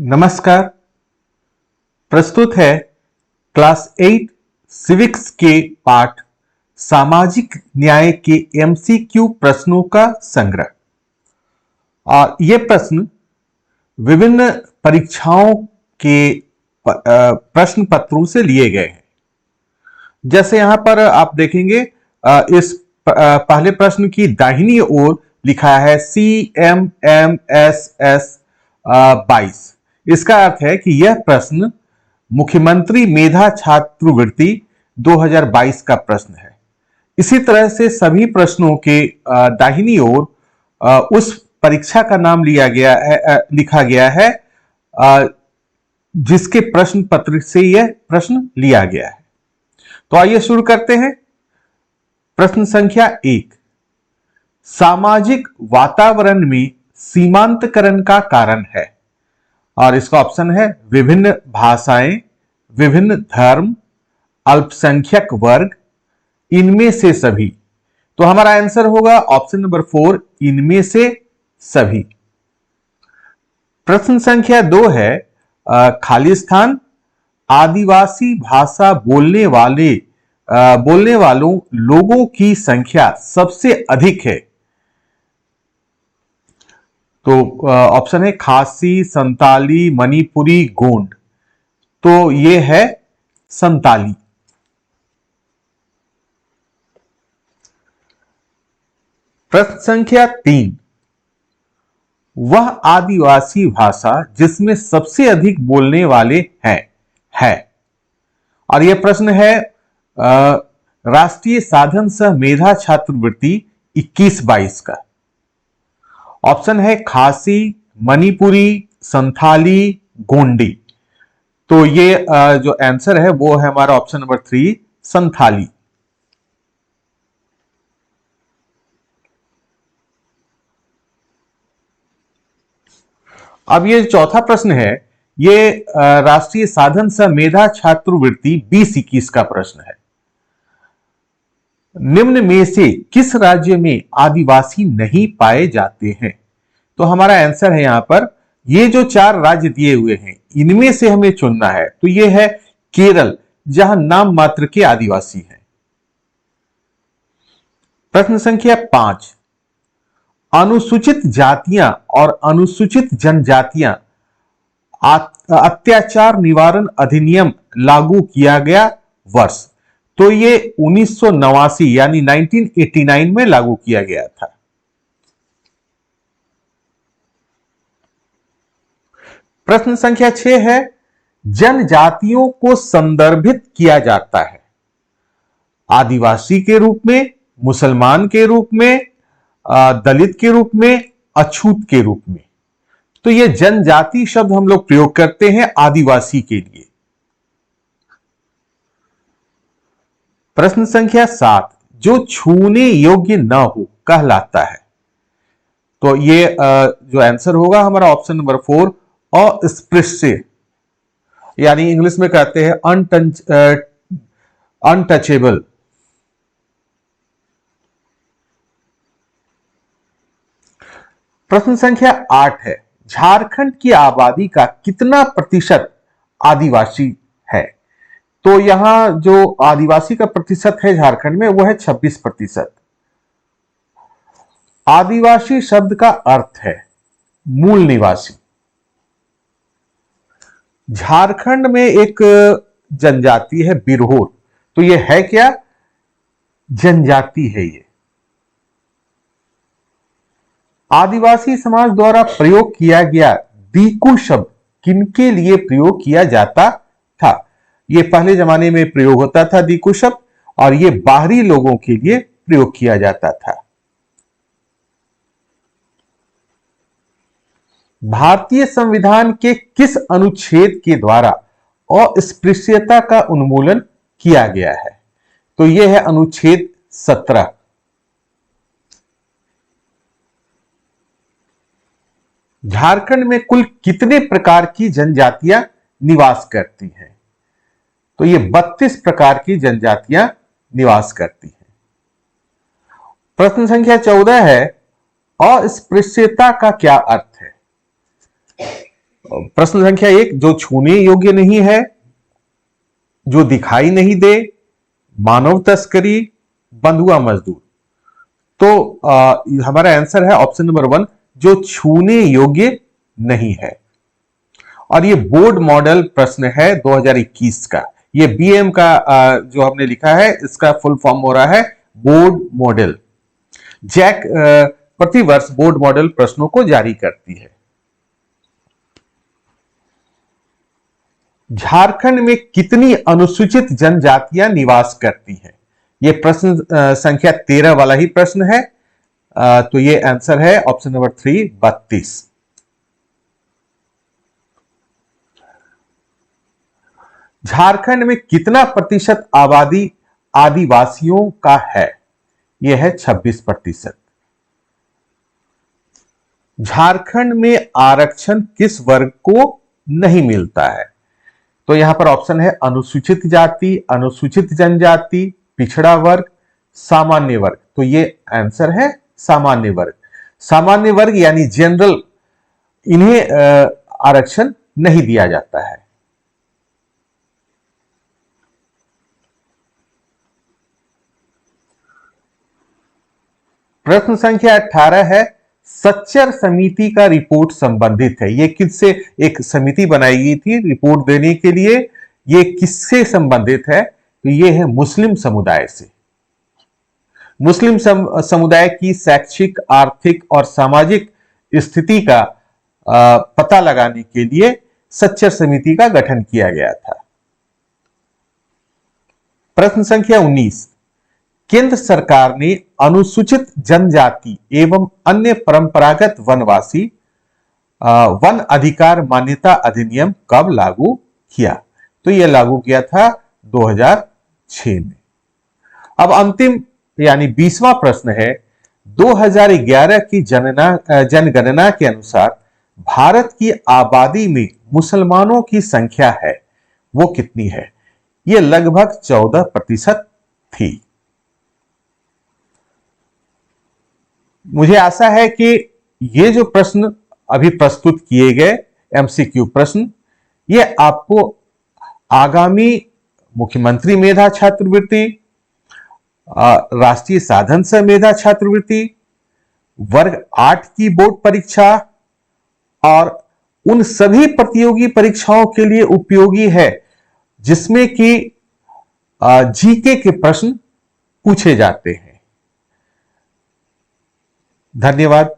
नमस्कार। प्रस्तुत है क्लास 8 सिविक्स के पाठ सामाजिक न्याय के एमसीक्यू प्रश्नों का संग्रह। और ये प्रश्न विभिन्न परीक्षाओं के प्रश्न पत्रों से लिए गए हैं। जैसे यहां पर आप देखेंगे, इस पहले प्रश्न की दाहिनी ओर लिखा है CMMSS 22। इसका अर्थ है कि यह प्रश्न मुख्यमंत्री मेधा छात्रवृत्ति 2022 का प्रश्न है। इसी तरह से सभी प्रश्नों के दाहिनी ओर उस परीक्षा का नाम लिखा गया है जिसके प्रश्न पत्र से यह प्रश्न लिया गया है। तो आइए शुरू करते हैं। प्रश्न संख्या 1, सामाजिक वातावरण में सीमांतकरण का कारण है। और इसका ऑप्शन है विभिन्न भाषाएं, विभिन्न धर्म, अल्पसंख्यक वर्ग, इनमें से सभी। तो हमारा आंसर होगा ऑप्शन नंबर 4, इनमें से सभी। प्रश्न संख्या 2 है, खाली स्थान, आदिवासी भाषा बोलने वालों लोगों की संख्या सबसे अधिक है। तो ऑप्शन है खासी, संताली, मणिपुरी, गोंड। तो ये है संताली। प्रश्न संख्या 3, वह आदिवासी भाषा जिसमें सबसे अधिक बोलने वाले है। और यह प्रश्न है राष्ट्रीय साधन सह मेधा छात्रवृत्ति 21-22 का। ऑप्शन है खासी, मणिपुरी, संथाली, गोंडी। तो ये जो आंसर है वो है हमारा ऑप्शन नंबर 3, संथाली। अब ये चौथा प्रश्न है, ये राष्ट्रीय साधन सह मेधा छात्रवृत्ति 2021 का प्रश्न है। निम्न में से किस राज्य में आदिवासी नहीं पाए जाते हैं? तो हमारा आंसर है यहां पर, ये जो 4 राज्य दिए हुए हैं इनमें से हमें चुनना है। तो ये है केरल, जहां नाम मात्र के आदिवासी हैं। प्रश्न संख्या 5, अनुसूचित जातियां और अनुसूचित जनजातियां अत्याचार निवारण अधिनियम लागू किया गया वर्ष। तो ये 1989 यानी 1989 में लागू किया गया था। प्रश्न संख्या 6 है, जनजातियों को संदर्भित किया जाता है आदिवासी के रूप में, मुसलमान के रूप में, दलित के रूप में, अछूत के रूप में। तो ये जनजाति शब्द हम लोग प्रयोग करते हैं आदिवासी के लिए। प्रश्न संख्या 7, जो छूने योग्य न हो कहलाता है। तो ये जो आंसर होगा हमारा ऑप्शन नंबर 4, अस्पृश्य, यानी इंग्लिश में कहते हैं अनटचेबल। प्रश्न संख्या 8 है, झारखंड की आबादी का कितना प्रतिशत आदिवासी है? तो यहां जो आदिवासी का प्रतिशत है झारखंड में वो है 26%। आदिवासी शब्द का अर्थ है मूल निवासी। झारखंड में एक जनजाति है बिरहोर। तो ये है क्या? जनजाति है ये। आदिवासी समाज द्वारा प्रयोग किया गया दीकू शब्द किनके लिए प्रयोग किया जाता था? ये पहले जमाने में प्रयोग होता था दीकू शब्द, और ये बाहरी लोगों के लिए प्रयोग किया जाता था। भारतीय संविधान के किस अनुच्छेद के द्वारा अस्पृश्यता का उन्मूलन किया गया है? तो यह है अनुच्छेद 17। झारखंड में कुल कितने प्रकार की जनजातियां निवास करती हैं? तो ये 32 प्रकार की जनजातियां निवास करती हैं। प्रश्न संख्या 14 है, अस्पृश्यता का क्या अर्थ है? प्रश्न संख्या 1, जो छूने योग्य नहीं है, जो दिखाई नहीं दे, मानव तस्करी, बंधुआ मजदूर। तो हमारा आंसर है ऑप्शन नंबर 1, जो छूने योग्य नहीं है। और ये बोर्ड मॉडल प्रश्न है 2021 का। ये बीएम का जो हमने लिखा है, इसका फुल फॉर्म हो रहा है बोर्ड मॉडल। जैक प्रतिवर्ष बोर्ड मॉडल प्रश्नों को जारी करती है। झारखंड में कितनी अनुसूचित जनजातियां निवास करती हैं? यह प्रश्न संख्या 13 वाला ही प्रश्न है। तो यह आंसर है ऑप्शन नंबर 3, 32। झारखंड में कितना प्रतिशत आबादी आदिवासियों का है? यह है 26%। झारखंड में आरक्षण किस वर्ग को नहीं मिलता है? तो यहां पर ऑप्शन है अनुसूचित जाति, अनुसूचित जनजाति, पिछड़ा वर्ग, सामान्य वर्ग। तो ये आंसर है सामान्य वर्ग। सामान्य वर्ग यानी जनरल, इन्हें आरक्षण नहीं दिया जाता है। प्रश्न संख्या 18 है, सच्चर समिति का रिपोर्ट संबंधित है। ये किससे, एक समिति बनाई गई थी रिपोर्ट देने के लिए, ये किससे संबंधित है? तो ये है मुस्लिम समुदाय से। मुस्लिम समुदाय की शैक्षिक, आर्थिक और सामाजिक स्थिति का पता लगाने के लिए सच्चर समिति का गठन किया गया था। प्रश्न संख्या 19, केंद्र सरकार ने अनुसूचित जनजाति एवं अन्य परंपरागत वनवासी वन अधिकार मान्यता अधिनियम कब लागू किया? तो यह लागू किया था 2006 में। अब अंतिम यानी 20वां प्रश्न है, 2011 की जनगणना के अनुसार भारत की आबादी में मुसलमानों की संख्या है, वो कितनी है? यह लगभग 14% थी। मुझे आशा है कि ये जो प्रश्न अभी प्रस्तुत किए गए एमसीक्यू प्रश्न, ये आपको आगामी मुख्यमंत्री मेधा छात्रवृत्ति, राष्ट्रीय साधन सह मेधा छात्रवृत्ति, वर्ग 8 की बोर्ड परीक्षा और उन सभी प्रतियोगी परीक्षाओं के लिए उपयोगी है जिसमें कि जीके के प्रश्न पूछे जाते हैं। धन्यवाद।